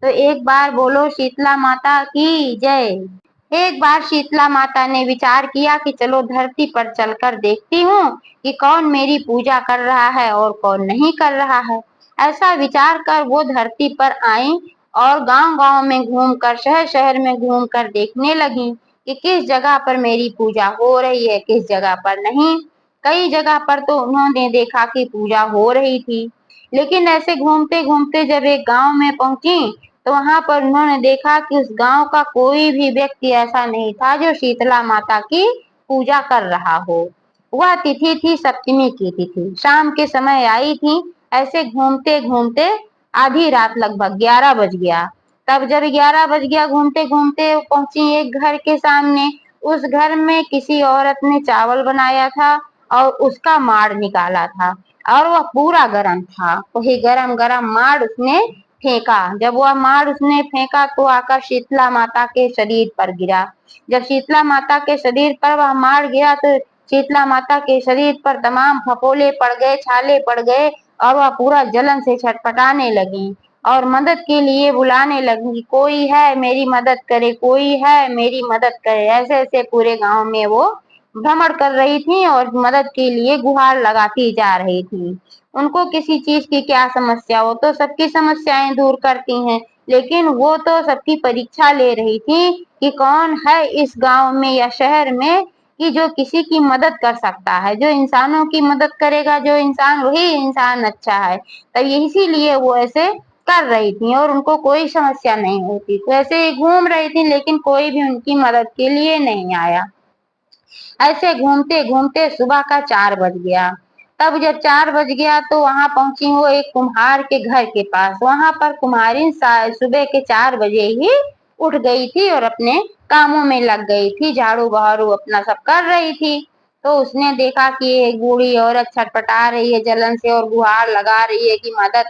तो एक बार बोलो शीतला माता की जय। एक बार शीतला माता ने विचार किया कि चलो धरती पर चलकर देखती हूँ कि कौन मेरी पूजा कर रहा है और कौन नहीं कर रहा है। ऐसा विचार कर वो धरती पर आई और गांव-गांव में घूमकर, शहर-शहर में घूमकर देखने लगी कि किस जगह पर मेरी पूजा हो रही है, किस जगह पर नहीं। कई जगह पर तो उन्होंने देखा कि पूजा हो रही थी, लेकिन ऐसे घूमते-घूमते जब एक गांव में पहुंची, तो वहां पर उन्होंने देखा कि उस गांव का कोई भी व्यक्ति ऐसा नहीं था जो शीतला माता की पूजा कर रहा हो। वह तिथि थी सप्तमी की तिथि, शाम के समय आई थी। ऐसे घूमते-घूमते आधी रात लगभग 11 बज गया। तब जब 11 बज गया घूमते-घूमते पहुंची एक घर के सामने। उस घर में किसी औरत ने चावल बनाया था और उसका माड़ निकाला था और वह पूरा गर्म था। वही गरम-गरम माड़ उसने फेंका। जब वह माड़ उसने फेंका तो आकर शीतला माता के शरीर पर गिरा। जब शीतला माता के शरीर पर वह माड़ गिरा तो शीतला माता के शरीर पर तमाम फफोले पड़ गए, छाले पड़ गए और वह पूरा जलन से छटपटाने लगी और मदद के लिए बुलाने लगी, कोई है मेरी मदद करे, कोई है मेरी मदद करे। ऐसे-ऐसे पूरे गांव में वो भ्रमण कर रही थी और मदद के लिए गुहार लगाती जा रही थी। उनको किसी चीज की क्या समस्या हो, तो सबकी समस्याएं दूर करती हैं, लेकिन वो तो सबकी परीक्षा ले रही थी कि कौन है इस गांव में या शहर में कि जो किसी की मदद कर सकता है, जो इंसानों की मदद करेगा, जो इंसान वही इंसान अच्छा है। तब इसीलिए वो ऐसे कर रही थी और उनको कोई समस्या नहीं होती, तो ऐसे ही घूम रही थी लेकिन कोई भी उनकी मदद के लिए नहीं आया। ऐसे घूमते-घूमते सुबह का 4 बज गया। तब जब 4 बज गया तो वहां पहुंची वो एक कुम्हार के घर के पास। वहां पर कुम्हारिन सुबह के 4 बजे ही उठ गई थी और अपने कामों में लग गई थी, झाड़ू बहारू अपना सब कर रही थी। तो उसने देखा कि एक बूढ़ी औरत छटपटा रही है जलन से और गुहार लगा रही है कि मदद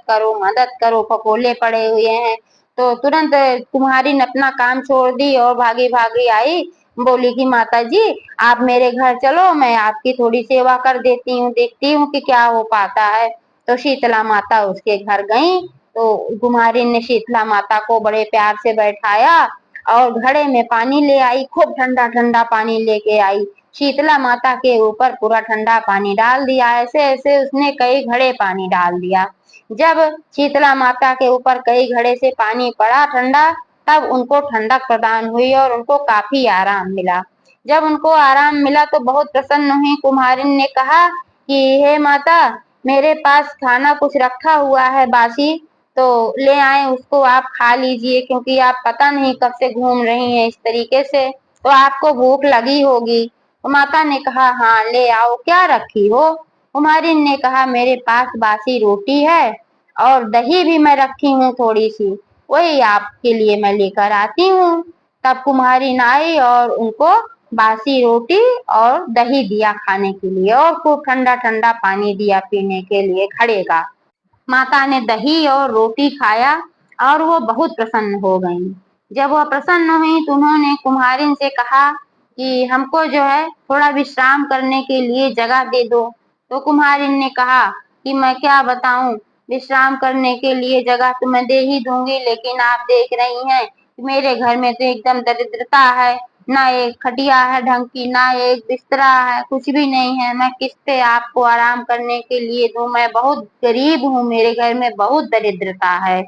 करो, फफोले पड़े हुए हैं। तो तुरंत कुम्हारिन अपना काम छोड़ दी और भागी-भागी आई, बोली कि माता जी आप मेरे घर चलो, मैं आपकी थोड़ी सेवा कर देती हूँ, देखती हूँ कि क्या हो पाता है। तो शीतला माता उसके घर गई, तो कुम्हारिन ने शीतला माता को बड़े प्यार से बैठाया और घड़े में पानी ले आई, खूब ठंडा-ठंडा पानी लेके आई। शीतला माता के ऊपर पूरा ठंडा पानी डाल दिया, ऐसे-ऐसे उसने कई घड़े पानी डाल दिया। जब शीतला माता के ऊपर कई घड़े से पानी पड़ा ठंडा, तब उनको ठंडक प्रदान हुई और उनको काफी आराम मिला। जब उनको आराम मिला तो बहुत प्रसन्न हुई। कुम्हारिन ने कहा कि हे माता, मेरे पास खाना कुछ रखा हुआ है बासी, तो ले आए उसको आप खा लीजिए, क्योंकि आप पता नहीं कब से घूम रही हैं इस तरीके से, तो आपको भूख लगी होगी। तो माता ने कहा हाँ ले आओ, क्या रखी हो? कुम्हारिन ने कहा मेरे पास बासी रोटी है और दही भी मैं रखी हूँ थोड़ी सी, वही आपके लिए मैं लेकर आती हूँ। तब कुम्हारिन आई और उनको बासी रोटी और दही दिया खाने के लिए और खूब ठंडा-ठंडा पानी दिया पीने के लिए घड़े का। माता ने दही और रोटी खाया और वो बहुत प्रसन्न हो गईं। जब वह प्रसन्न हुई तो उन्होंने कुम्हारिन से कहा कि हमको जो है थोड़ा विश्राम करने के लिए जगह दे दो। तो कुम्हारिन ने कहा कि मैं क्या बताऊं, विश्राम करने के लिए जगह तो मैं दे ही दूंगी, लेकिन आप देख रही हैं कि मेरे घर में तो एकदम दरिद्रता है, ना एक खटिया है ढंग की, ना एक बिस्तरा है, कुछ भी नहीं है। मैं किससे आपको आराम करने के लिए दूं, मैं बहुत गरीब हूँ, मेरे घर में बहुत दरिद्रता है।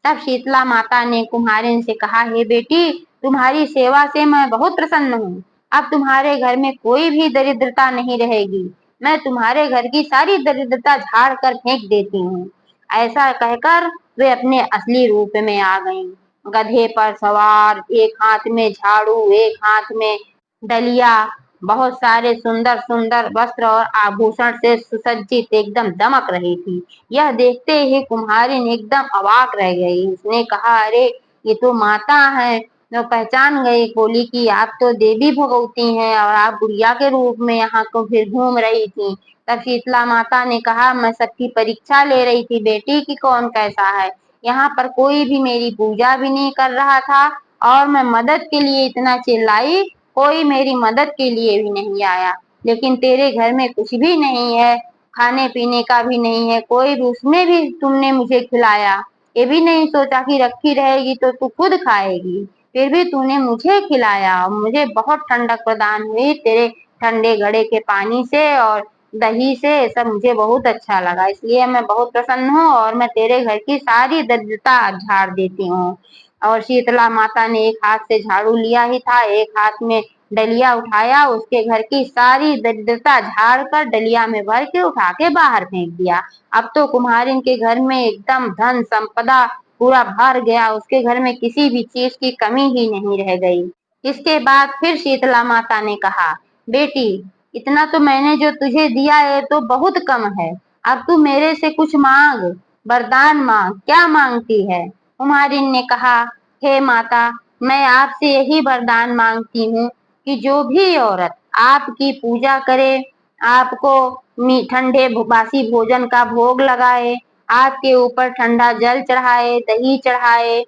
तब शीतला माता ने कुम्हारिन से कहा हे बेटी, तुम्हारी सेवा से मैं बहुत प्रसन्न हूँ। अब तुम्हारे घर में कोई भी दरिद्रता नहीं रहेगी। मैं तुम्हारे घर की सारी दरिद्रता झाड़ कर फेंक देती हूँ। ऐसा कहकर वे अपने असली रूप में आ गईं। गधे पर सवार, एक हाथ में झाड़ू, एक हाथ में डलिया, बहुत सारे सुंदर-सुंदर वस्त्र और आभूषण से सुसज्जित एकदम दमक रही थी। यह देखते ही कुम्हारिन एकदम अवाक रह गई। उसने कहा अरे ये तो माता है। तो पहचान गई, बोली कि आप तो देवी भगवती हैं और आप बुढ़िया के रूप में यहाँ को फिर घूम रही थी। तब शीतला माता ने कहा मैं सबकी परीक्षा ले रही थी बेटी कि कौन कैसा है। यहाँ पर कोई भी मेरी पूजा भी नहीं कर रहा था और मैं मदद के लिए इतना चिल्लाई, कोई मेरी मदद के लिए भी नहीं आया। लेकिन तेरे घर में कुछ भी नहीं है, खाने पीने का भी नहीं है, कोई भी, उसमें भी तुमने मुझे खिलाया। ये भी नहीं सोचा कि रखी रहेगी तो तू खुद खाएगी, फिर भी तूने मुझे खिलाया और मुझे बहुत ठंडक प्रदान हुई तेरे ठंडे घड़े के पानी से और दही से। सब मुझे बहुत अच्छा लगा, इसलिए मैं बहुत प्रसन्न हूँ और मैं तेरे घर की सारी दरिद्रता झाड़ देती हूँ। और शीतला माता ने एक हाथ से झाड़ू लिया ही था, एक हाथ में डलिया उठाया, उसके घर की सारी दरिद्रता झाड़ कर डलिया में भर के उठा के बाहर फेंक दिया। अब तो कुम्हारिन के घर में एकदम धन संपदा पूरा भर गया, उसके घर में किसी भी चीज की कमी ही नहीं रह गई। इसके बाद फिर शीतला माता ने कहा, बेटी इतना तो मैंने जो तुझे दिया है तो बहुत कम है, अब तू मेरे से कुछ मांग, वरदान मांग, क्या मांगती है। कुम्हारिन ने कहा, हे माता, मैं आपसे यही वरदान मांगती हूँ कि जो भी औरत आपकी पूजा करे, आपको ठंडे बासी भोजन का भोग लगाए, आपके ऊपर ठंडा जल चढ़ाए, दही चढ़ाए,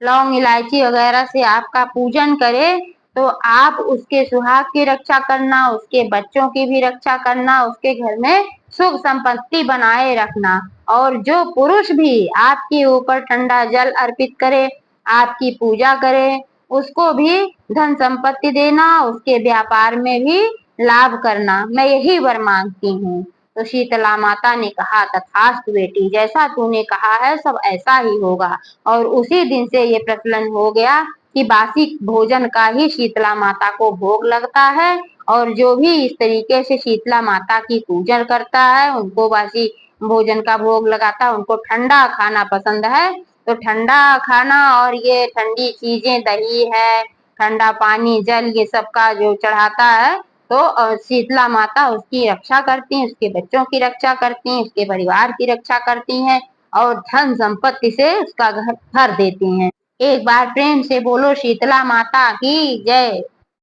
लौंग इलायची वगैरह से आपका पूजन करे, तो आप उसके सुहाग की रक्षा करना, उसके बच्चों की भी रक्षा करना, उसके घर में सुख संपत्ति बनाए रखना। और जो पुरुष भी आपके ऊपर ठंडा जल अर्पित करे, आपकी पूजा करे, उसको भी धन संपत्ति देना, उसके व्यापार में भी लाभ करना, मैं यही वर मांगती हूँ। तो शीतला माता ने कहा, तथास्तु बेटी, जैसा तूने कहा है सब ऐसा ही होगा। और उसी दिन से ये प्रचलन हो गया कि बासी भोजन का ही शीतला माता को भोग लगता है, और जो भी इस तरीके से शीतला माता की पूजन करता है, उनको बासी भोजन का भोग लगाता है, उनको ठंडा खाना पसंद है, तो ठंडा खाना और ये ठंडी चीजें, दही है, ठंडा पानी, जल, ये सब का जो चढ़ाता है, तो शीतला माता उसकी रक्षा करती हैं, उसके बच्चों की रक्षा करती हैं, उसके परिवार की रक्षा करती हैं और धन संपत्ति से उसका घर भर देती हैं। एक बार प्रेम से बोलो शीतला माता की जय।